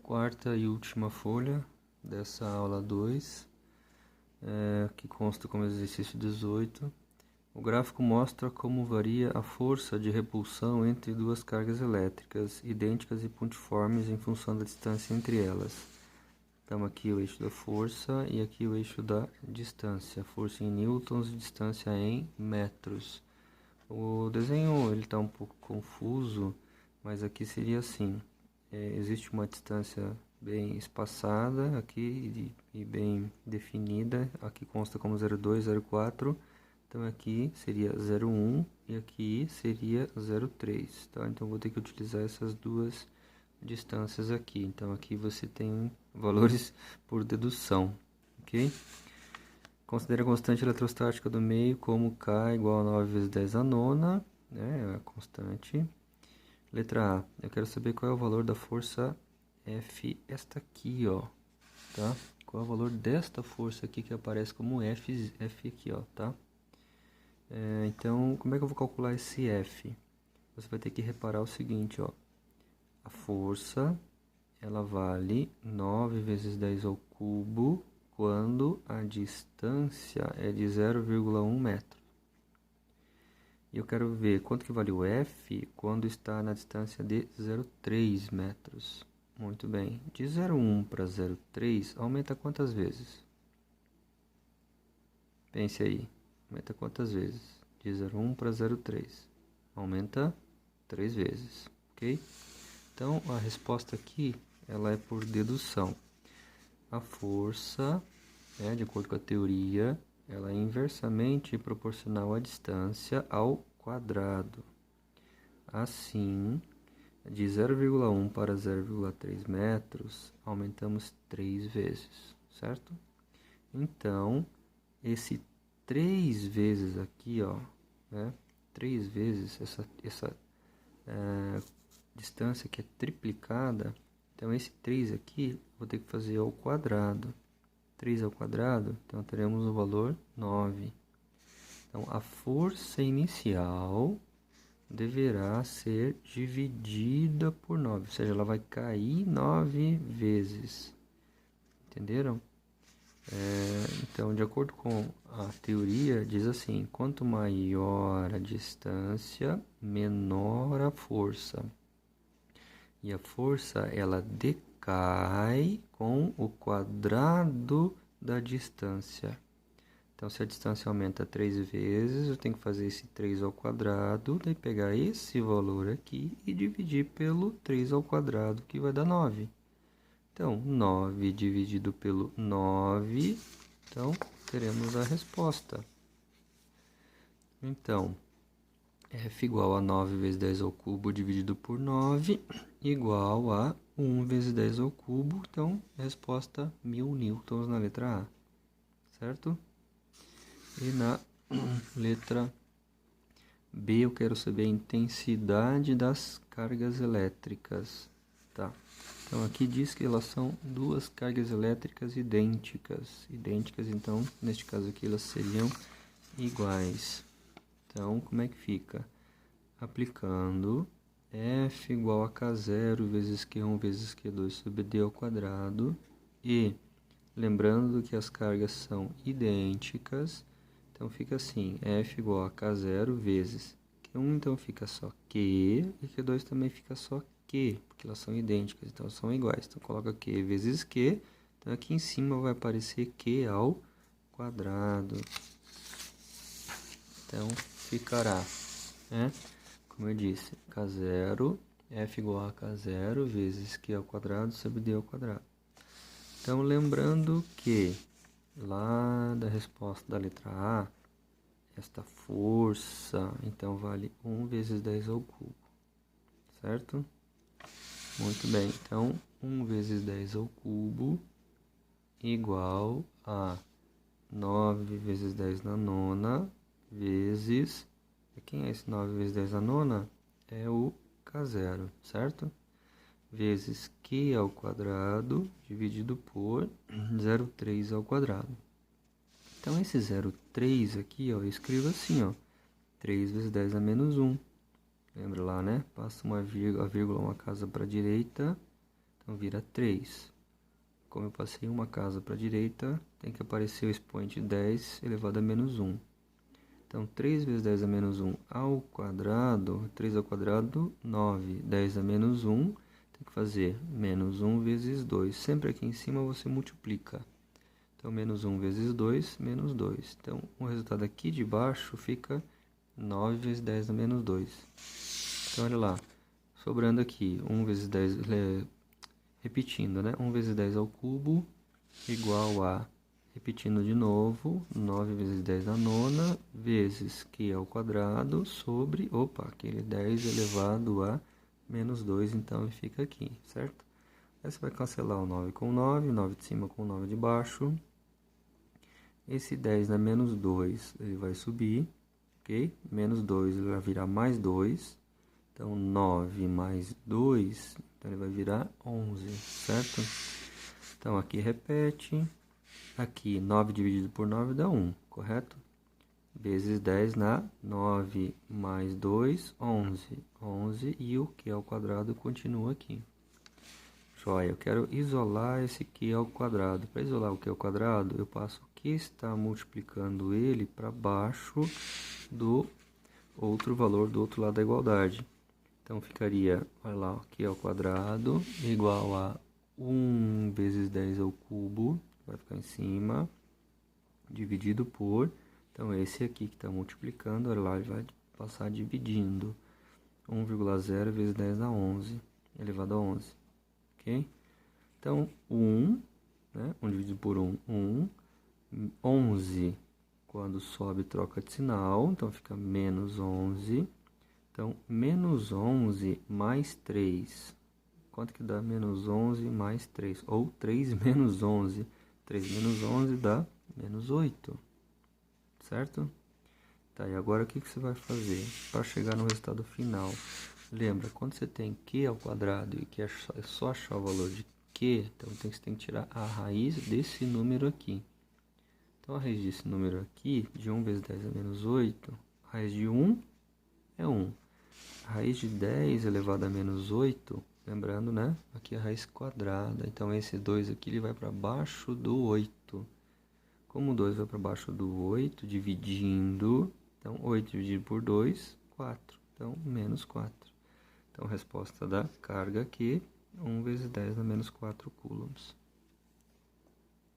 Quarta e última folha dessa aula 2, que consta como exercício 18. O gráfico mostra como varia a força de repulsão entre duas cargas elétricas idênticas e pontiformes em função da distância entre elas. Então aqui o eixo da força e aqui o eixo da distância. Força em newtons e distância em metros. O desenho está um pouco confuso, mas aqui seria assim. Existe uma distância bem espaçada aqui e bem definida. Aqui consta como 0,2, 0,4. Então aqui seria 0,1 e aqui seria 0,3. Tá? Então vou ter que utilizar essas duas distâncias aqui. Então aqui você tem valores por dedução, ok? Considere a constante eletrostática do meio como K igual a 9 vezes 10 a nona, né? É a constante. Letra A, eu quero saber qual é o valor da força F, esta aqui, ó, tá? Qual é o valor desta força aqui que aparece como F aqui, ó, tá? Então, como é que eu vou calcular esse F? Você vai ter que reparar o seguinte, ó. A força, ela vale 9 vezes 10 ao cubo quando a distância é de 0,1 metro. E eu quero ver quanto que vale o F quando está na distância de 0,3 metros. Muito bem. De 0,1 para 0,3 aumenta quantas vezes? Pense aí. Aumenta quantas vezes? De 0,1 para 0,3. Aumenta 3 vezes. Ok? Então, a resposta aqui ela é por dedução. A força, de acordo com a teoria, ela é inversamente proporcional à distância ao quadrado. Assim, de 0,1 para 0,3 metros, aumentamos 3 vezes, certo? Então, esse 3 vezes aqui, ó, 3 vezes essa distância que é triplicada, então esse 3 aqui, vou ter que fazer ao quadrado. 3 ao quadrado, então teremos o valor 9. Então, a força inicial deverá ser dividida por 9, ou seja, ela vai cair 9 vezes. Entenderam? Então, de acordo com a teoria, diz assim, quanto maior a distância, menor a força. E a força, ela decai com o quadrado da distância. Então, se a distância aumenta 3 vezes, eu tenho que fazer esse 3 ao quadrado, daí pegar esse valor aqui e dividir pelo 3 ao quadrado, que vai dar 9. Então, 9 dividido pelo 9, então, teremos a resposta. Então, F igual a 9 vezes 10 ao cubo dividido por 9, igual a 1 vezes 10 ao cubo. Então, resposta 1000 newtons na letra A, certo? E na letra B eu quero saber a intensidade das cargas elétricas, tá? Então aqui diz que elas são duas cargas elétricas idênticas. Idênticas, então, neste caso aqui elas seriam iguais. Então, como é que fica? Aplicando F igual a K0 vezes Q1 vezes Q2 sobre D ao quadrado. E lembrando que as cargas são idênticas, então fica assim, F igual a K0 vezes Q1, então fica só Q, e Q2 também fica só Q, porque elas são idênticas, então são iguais. Então coloca Q vezes Q, então aqui em cima vai aparecer Q ao quadrado. Então ficará, como eu disse, K0, F igual a K0 vezes Q ao quadrado sobre D ao quadrado. Então lembrando que lá da resposta da letra A, esta força, então, vale 1 vezes 10 ao cubo, certo? Muito bem, então, 1 vezes 10 ao cubo igual a 9 vezes 10 na nona, vezes... Quem é esse 9 vezes 10 na nona? É o K0, certo? Vezes Q ao quadrado, dividido por 0,3 ao quadrado. Então, esse 0,3 aqui, ó, eu escrevo assim, ó, 3 vezes 10 a menos 1. Lembra lá, né? Passa a vírgula, uma casa para a direita. Então, vira 3. Como eu passei uma casa para a direita, tem que aparecer o expoente 10 elevado a menos 1. Então, 3 vezes 10 a menos 1 ao quadrado, 3 ao quadrado, 9. 10 a menos 1, tem que fazer menos 1 vezes 2. Sempre aqui em cima você multiplica. Então, menos 1 vezes 2, menos 2. Então, o resultado aqui de baixo fica 9 vezes 10 a menos 2. Então, olha lá. Sobrando aqui, 1 vezes 10, repetindo, né? 1 vezes 10 ao cubo, igual a, repetindo de novo, 9 vezes 10 à nona, vezes Q ao quadrado, sobre, aquele 10 elevado a menos 2, então, ele fica aqui, certo? Aí você vai cancelar o 9 com 9, 9 de cima com 9 de baixo. Esse 10 na menos 2, ele vai subir, ok? Menos 2, ele vai virar mais 2. Então, 9 mais 2, então ele vai virar 11, certo? Então, aqui repete. Aqui, 9 dividido por 9 dá 1, correto? Vezes 10 na 9 mais 2, 11. 11 e o Q ao quadrado continua aqui. Joia, eu quero isolar esse Q ao quadrado. Para isolar o Q ao quadrado, eu passo o Q está multiplicando ele para baixo do outro valor do outro lado da igualdade. Então, ficaria, olha lá, Q ao quadrado igual a 1 vezes 10 ao cubo, vai ficar em cima, dividido por, então, esse aqui que está multiplicando, olha lá, ele vai passar dividindo, 1,0 vezes 10 a 11, elevado a 11, ok? Então, 1, né, 1 dividido por 1, 1, 11, quando sobe, troca de sinal, então fica menos 11. Então, menos 11 mais 3. Quanto que dá menos 11 mais 3? Ou 3 menos 11. 3 menos 11 dá menos 8. Certo? Tá, e agora o que você vai fazer para chegar no resultado final? Lembra, quando você tem Q ao quadrado e que é só achar o valor de Q, então você tem que tirar a raiz desse número aqui. Então, a raiz desse número aqui, de 1 vezes 10 a menos 8, a raiz de 1 é 1. A raiz de 10 elevado a menos 8, lembrando, né? Aqui é a raiz quadrada. Então, esse 2 aqui ele vai para baixo do 8. Como o 2 vai para baixo do 8, dividindo. Então, 8 dividido por 2, 4. Então, menos 4. Então, resposta da carga aqui, 1 vezes 10 a menos 4 coulombs.